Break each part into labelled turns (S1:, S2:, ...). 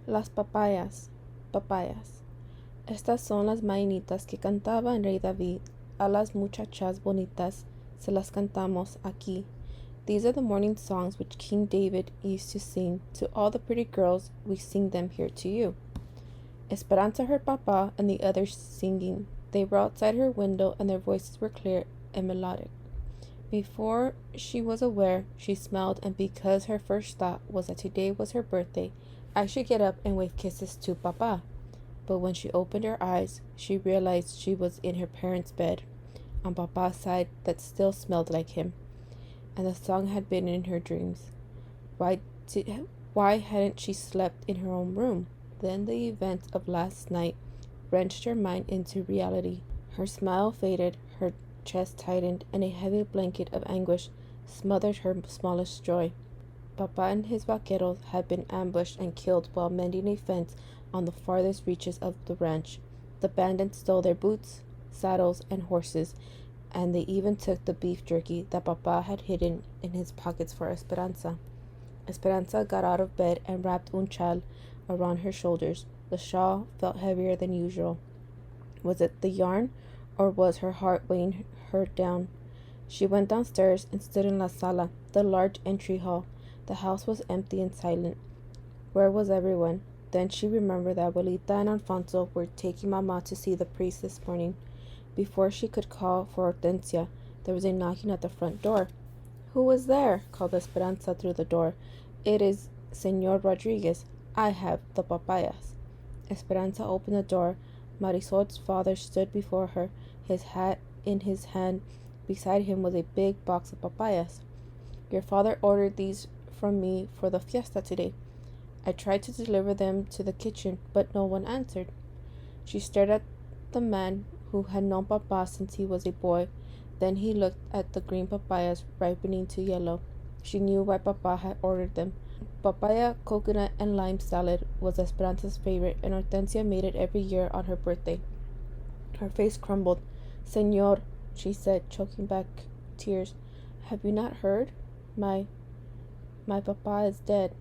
S1: Las papayas, papayas. Estas son las mañanitas que cantaba el rey David. A las muchachas bonitas se las cantamos aquí. These are the morning songs which King David used to sing. To all the pretty girls, we sing them here to you. Esperanza heard Papa and the others singing. They were outside her window, and their voices were clear and melodic. Before she was aware, she smiled, and because her first thought was that today was her birthday, I should get up and wave kisses to Papa. But when she opened her eyes, she realized she was in her parents' bed, on Papa's side that still smelled like him, and the song had been in her dreams. Why hadn't she slept in her own room? Then the events of last night wrenched her mind into reality. Her smile faded, her chest tightened, and a heavy blanket of anguish smothered her smallest joy. Papa and his vaqueros had been ambushed and killed while mending a fence on the farthest reaches of the ranch. The bandits stole their boots, saddles, and horses, and they even took the beef jerky that Papa had hidden in his pockets for Esperanza. Esperanza got out of bed and wrapped un chal around her shoulders. The shawl felt heavier than usual. Was it the yarn, or was her heart weighing her down? She went downstairs and stood in la sala, the large entry hall. The house was empty and silent. Where was everyone? Then she remembered that Abuelita and Alfonso were taking Mama to see the priest this morning. Before she could call for Hortensia, there was a knocking at the front door. "Who is there?" called Esperanza through the door. "It is Señor Rodriguez. I have the papayas." Esperanza opened the door. Marisol's father stood before her, his hat in his hand. Beside him was a big box of papayas. "Your father ordered these from me for the fiesta today. I tried to deliver them to the kitchen, but no one answered." She stared at the man who had known Papa since he was a boy. Then he looked at the green papayas ripening to yellow. She knew why Papa had ordered them. Papaya, coconut, and lime salad was Esperanza's favorite, and Hortensia made it every year on her birthday. Her face crumbled. "Señor," she said, choking back tears, "have you not heard? My papa is dead."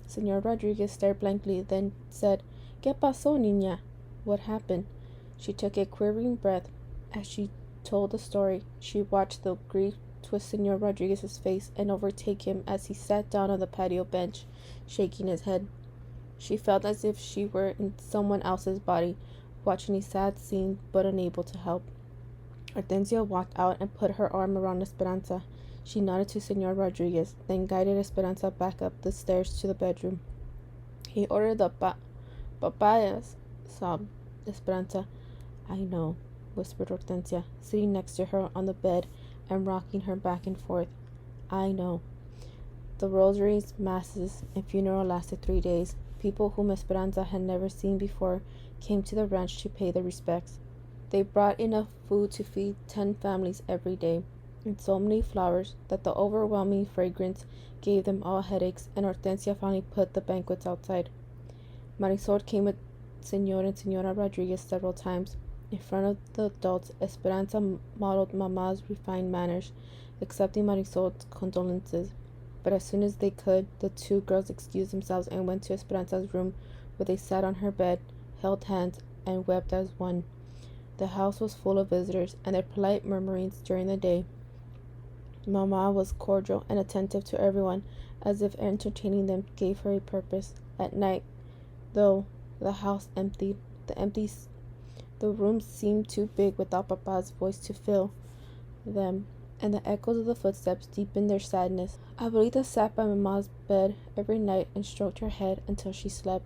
S1: Señor Rodriguez stared blankly, then said, "¿Qué pasó, niña?" "What happened?" She took a quivering breath. As she told the story, she watched the grief twist Señor Rodriguez's face and overtake him as he sat down on the patio bench, shaking his head. She felt as if she were in someone else's body, watching a sad scene but unable to help. Hortensia walked out and put her arm around Esperanza. She nodded to Señor Rodriguez, then guided Esperanza back up the stairs to the bedroom. "He ordered the papayas," sobbed Esperanza. "I know," whispered Hortensia, sitting next to her on the bed and rocking her back and forth. "I know." The rosaries, masses, and funeral lasted 3 days. People whom Esperanza had never seen before came to the ranch to pay their respects. They brought enough food to feed 10 families every day, and so many flowers that the overwhelming fragrance gave them all headaches, and Hortensia finally put the banquets outside. Marisol came with Señor and Señora Rodriguez several times. In front of the adults, Esperanza modeled Mama's refined manners, accepting Marisol's condolences. But as soon as they could, the two girls excused themselves and went to Esperanza's room, where they sat on her bed, held hands, and wept as one. The house was full of visitors, and their polite murmurings during the day. Mama was cordial and attentive to everyone, as if entertaining them gave her a purpose. At night, though the house emptied, the rooms seemed too big without Papa's voice to fill them, and the echoes of the footsteps deepened their sadness. Abuelita sat by Mama's bed every night and stroked her head until she slept.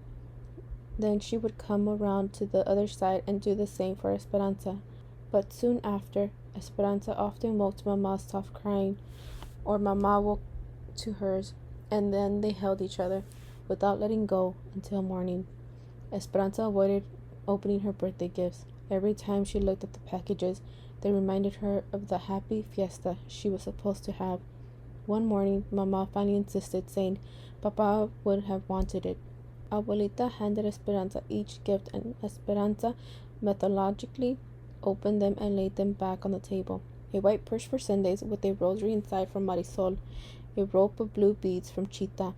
S1: Then she would come around to the other side and do the same for Esperanza. But soon after, Esperanza often woke to Mama's soft crying, or Mama woke to hers, and then they held each other, without letting go, until morning. Esperanza avoided opening her birthday gifts. Every time she looked at the packages, they reminded her of the happy fiesta she was supposed to have. One morning, Mama finally insisted, saying Papa would have wanted it. Abuelita handed Esperanza each gift, and Esperanza methodically opened them and laid them back on the table. A white purse for Sundays with a rosary inside from Marisol, a rope of blue beads from Chita,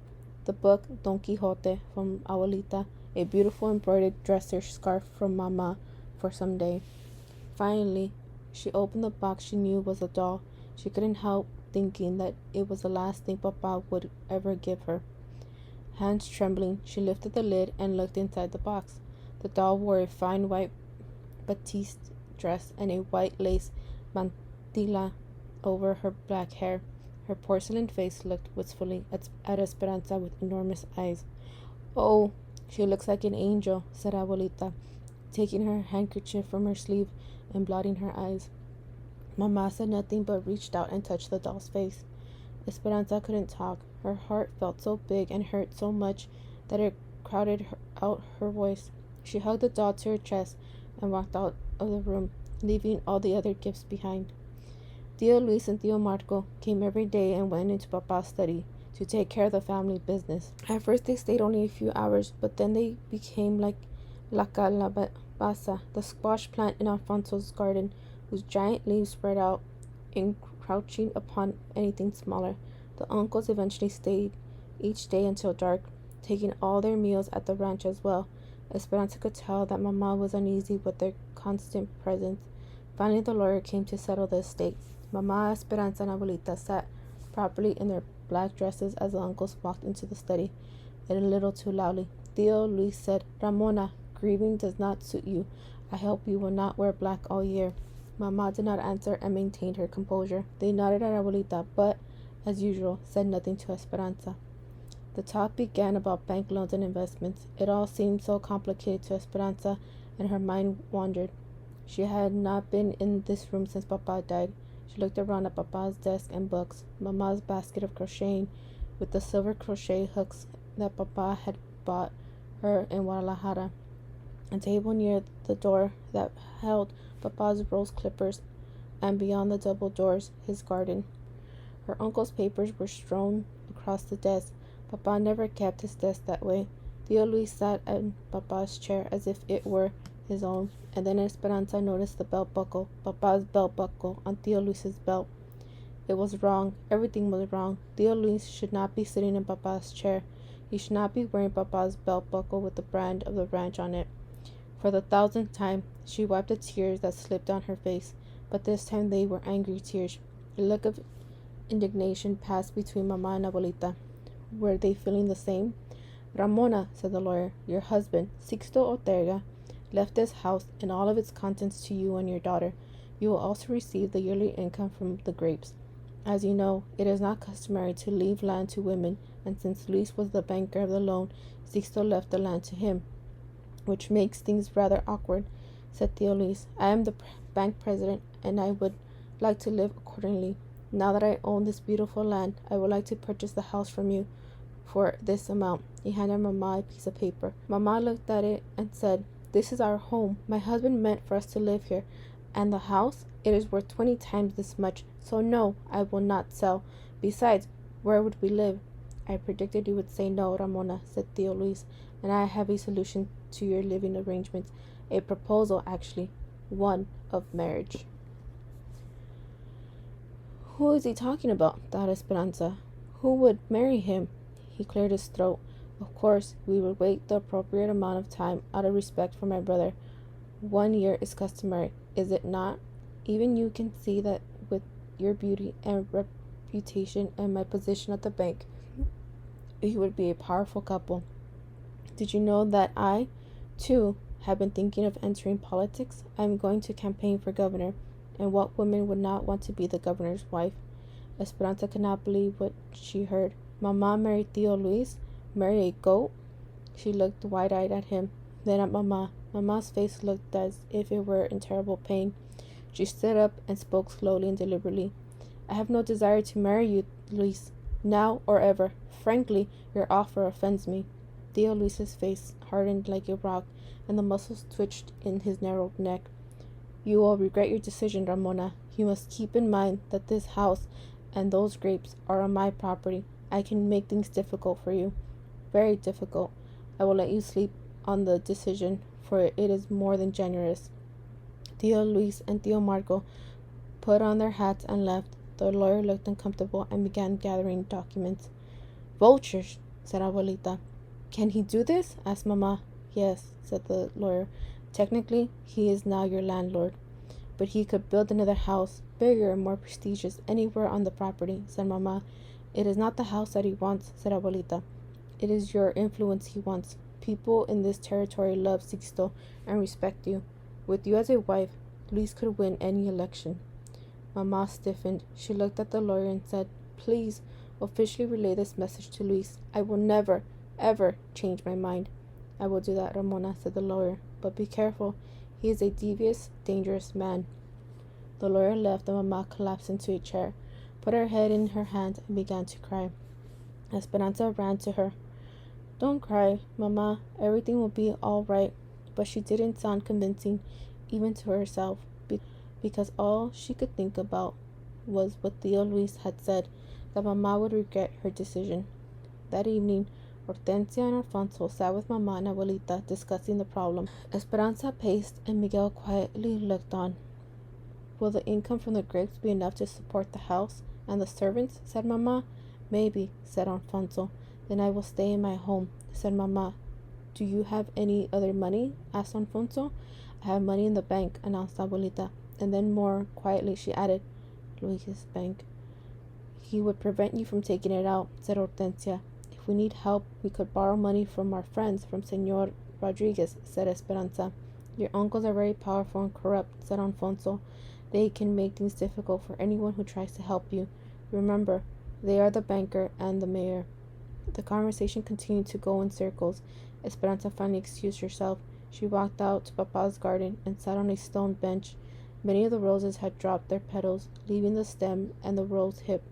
S1: the book Don Quixote from Abuelita, a beautiful embroidered dresser scarf from Mama for some day. Finally, she opened the box she knew was a doll. She couldn't help thinking that it was the last thing Papa would ever give her. Hands trembling, she lifted the lid and looked inside the box. The doll wore a fine white batiste dress and a white lace mantilla over her black hair. Her porcelain face looked wistfully at Esperanza with enormous eyes. "Oh, she looks like an angel," said Abuelita, taking her handkerchief from her sleeve and blotting her eyes. Mama said nothing but reached out and touched the doll's face. Esperanza couldn't talk. Her heart felt so big and hurt so much that it crowded out her voice. She hugged the doll to her chest and walked out of the room, leaving all the other gifts behind. Tio Luis and Tio Marco came every day and went into Papa's study to take care of the family business. At first they stayed only a few hours, but then they became like La Calabaza, the squash plant in Alfonso's garden, whose giant leaves spread out, encroaching upon anything smaller. The uncles eventually stayed each day until dark, taking all their meals at the ranch as well. Esperanza could tell that Mama was uneasy with their constant presence. Finally, the lawyer came to settle the estate. Mama, Esperanza, and Abuelita sat properly in their black dresses as the uncles walked into the study, a little too loudly. Tio Luis said, "Ramona, grieving does not suit you. I hope you will not wear black all year." Mama did not answer and maintained her composure. They nodded at Abuelita, but, as usual, said nothing to Esperanza. The talk began about bank loans and investments. It all seemed so complicated to Esperanza, and her mind wandered. She had not been in this room since Papa died. She looked around at Papa's desk and books, Mama's basket of crocheting with the silver crochet hooks that Papa had bought her in Guadalajara, a table near the door that held Papa's rose clippers, and beyond the double doors, his garden. Her uncle's papers were strewn across the desk. Papa never kept his desk that way. Tio Luis sat in Papa's chair as if it were his own, and then Esperanza noticed the belt buckle, Papa's belt buckle, on Tio Luis's belt. It was wrong. Everything was wrong. Tio Luis should not be sitting in Papa's chair. He should not be wearing Papa's belt buckle with the brand of the ranch on it. For the 1,000th time, she wiped the tears that slipped down her face, but this time they were angry tears. A look of indignation passed between Mama and Abuelita. Were they feeling the same? "Ramona," said the lawyer, "your husband, Sixto Ortega, left this house and all of its contents to you and your daughter. You will also receive the yearly income from the grapes. As you know, it is not customary to leave land to women, and since Luis was the banker of the loan, Sixto left the land to him, which makes things rather awkward," said Tio Luis. "I am the bank president, and I would like to live accordingly. Now that I own this beautiful land, I would like to purchase the house from you for this amount." He handed Mama a piece of paper. Mama looked at it and said, "This is our home. My husband meant for us to live here. And the house? It is worth 20 times this much. So no, I will not sell. Besides, where would we live?" "I predicted you would say no, Ramona," said Tio Luis, "and I have a solution to your living arrangements. A proposal, actually. One of marriage." "Who is he talking about?" thought Esperanza. "Who would marry him?" He cleared his throat. "Of course, we would wait the appropriate amount of time out of respect for my brother. 1 year is customary, is it not? Even you can see that with your beauty and reputation and my position at the bank, you would be a powerful couple. Did you know that I, too, have been thinking of entering politics? I am going to campaign for governor, and what woman would not want to be the governor's wife?" Esperanza could not believe what she heard. Mama married Tio Luis? Marry a goat? She looked wide-eyed at him, then at Mama. Mama's face looked as if it were in terrible pain. She stood up and spoke slowly and deliberately. "I have no desire to marry you, Luis, now or ever. Frankly, your offer offends me." Tio Luis's face hardened like a rock, and the muscles twitched in his narrow neck. "You will regret your decision, Ramona. You must keep in mind that this house and those grapes are on my property. I can make things difficult for you. Very difficult. I will let you sleep on the decision, for it is more than generous." Tio Luis and Tio Marco put on their hats and left. The lawyer looked uncomfortable and began gathering documents. "Vultures!" said Abuelita. Can he do this? Asked Mamá. Yes, said the lawyer. Technically, he is now your landlord. But he could build another house, bigger and more prestigious, anywhere on the property, said Mamá. It is not the house that he wants, said Abuelita. It is your influence he wants. People in this territory love Sixto and respect you. With you as a wife, Luis could win any election. Mamá stiffened. She looked at the lawyer and said, Please, officially relay this message to Luis. I will never, ever change my mind. I will do that, Ramona, said the lawyer. But be careful. He is a devious, dangerous man. The lawyer left and Mamá collapsed into a chair, put her head in her hands, and began to cry. Esperanza ran to her. Don't cry, Mamá. Everything will be all right. But she didn't sound convincing, even to herself, because all she could think about was what Theo Luis had said, that Mamá would regret her decision. That evening, Hortensia and Alfonso sat with Mamá and Abuelita discussing the problem. Esperanza paced and Miguel quietly looked on. Will the income from the grapes be enough to support the house and the servants? Said Mamá. Maybe, said Alfonso. Then I will stay in my home, said Mamá. Do you have any other money? Asked Alfonso. I have money in the bank, announced Abuelita. And then more quietly she added, Luis's bank. He would prevent you from taking it out, said Hortensia. If we need help, we could borrow money from our friends, from Señor Rodriguez, said Esperanza. Your uncles are very powerful and corrupt, said Alfonso. They can make things difficult for anyone who tries to help you. Remember, they are the banker and the mayor. The conversation continued to go in circles. Esperanza finally excused herself. She walked out to Papa's garden and sat on a stone bench. Many of the roses had dropped their petals, leaving the stem and the rose hip,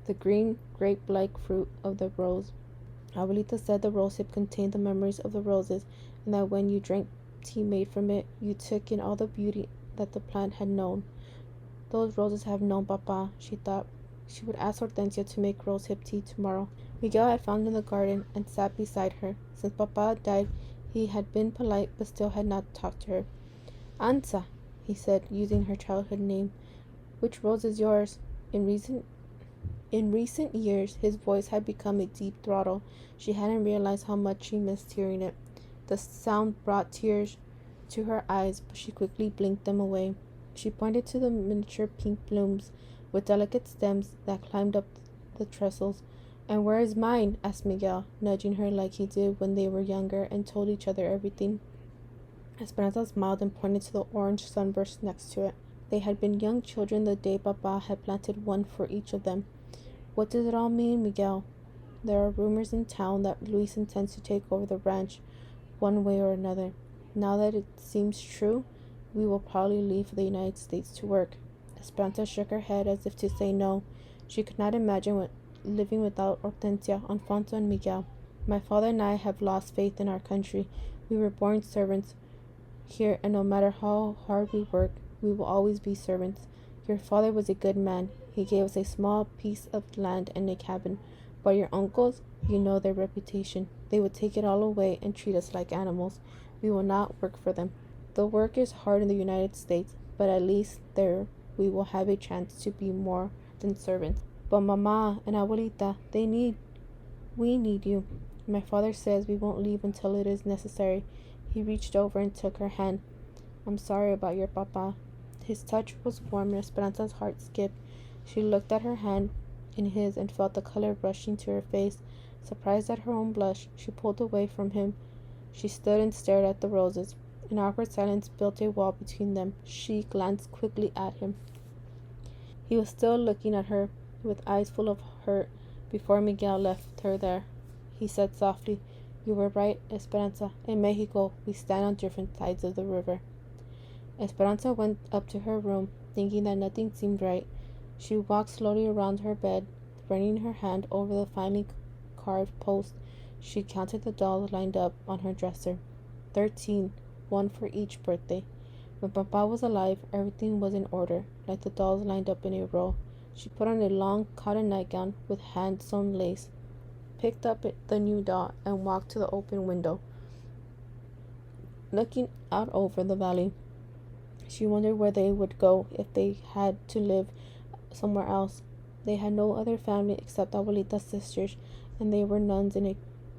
S1: the green, grape-like fruit of the rose. Abuelita said the rose hip contained the memories of the roses, and that when you drank tea made from it, you took in all the beauty that the plant had known. Those roses have known Papa, she thought. She would ask Hortensia to make rose hip tea tomorrow. Miguel had found in the garden and sat beside her. Since Papa died, he had been polite, but still had not talked to her. Ansa, he said, using her childhood name. Which rose is yours? In recent years, his voice had become a deep throttle. She hadn't realized how much she missed hearing it. The sound brought tears to her eyes, but she quickly blinked them away. She pointed to the miniature pink blooms with delicate stems that climbed up the trestles. And where is mine? Asked Miguel, nudging her like he did when they were younger and told each other everything. Esperanza smiled and pointed to the orange sunburst next to it. They had been young children the day Papa had planted one for each of them. What does it all mean, Miguel? There are rumors in town that Luis intends to take over the ranch, one way or another. Now that it seems true, we will probably leave for the United States to work. Esperanza shook her head as if to say no. She could not imagine living without Hortensia, Alfonso, and Miguel. My father and I have lost faith in our country. We were born servants here, and no matter how hard we work, we will always be servants. Your father was a good man. He gave us a small piece of land and a cabin. But your uncles, you know their reputation. They would take it all away and treat us like animals. We will not work for them. The work is hard in the United States, but at least there we will have a chance to be more than servants. But Mama and Abuelita, we need you. My father says we won't leave until it is necessary. He reached over and took her hand. I'm sorry about your Papa. His touch was warm and Esperanza's heart skipped. She looked at her hand in his and felt the color rushing to her face. Surprised at her own blush, she pulled away from him. She stood and stared at the roses. An awkward silence built a wall between them. She glanced quickly at him. He was still looking at her with eyes full of hurt before Miguel left her there. He said softly, You were right, Esperanza. In Mexico, we stand on different sides of the river. Esperanza went up to her room, thinking that nothing seemed right. She walked slowly around her bed, running her hand over the finely carved post. She counted the dolls lined up on her dresser. 13, one for each birthday. When Papa was alive, everything was in order, like the dolls lined up in a row. She put on a long cotton nightgown with hand-sewn lace, picked up the new doll, and walked to the open window, looking out over the valley. She wondered where they would go if they had to live somewhere else. They had no other family except Abuelita's sisters, and they were nuns in a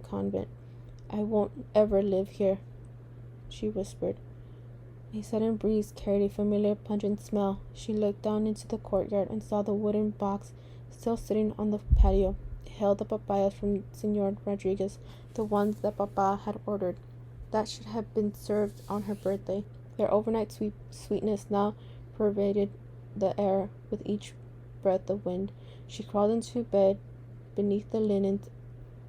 S1: convent. I won't ever live here, she whispered. A sudden breeze carried a familiar pungent smell. She looked down into the courtyard and saw the wooden box still sitting on the patio. It held the papayas from Senor Rodriguez, the ones that Papa had ordered, that should have been served on her birthday. Their overnight sweetness now pervaded the air with each breath of wind. She crawled into bed beneath the linen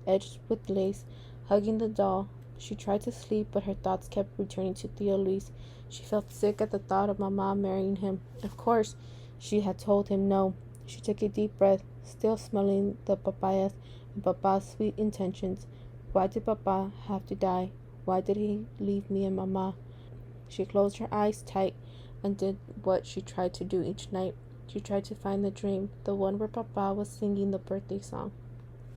S1: edged with lace, hugging the doll. She tried to sleep, but her thoughts kept returning to Theo Luis. She felt sick at the thought of Mama marrying him. Of course, she had told him no. She took a deep breath, still smelling the papayas and Papa's sweet intentions. Why did Papa have to die? Why did he leave me and Mama? She closed her eyes tight and did what she tried to do each night. She tried to find the dream, the one where Papa was singing the birthday song.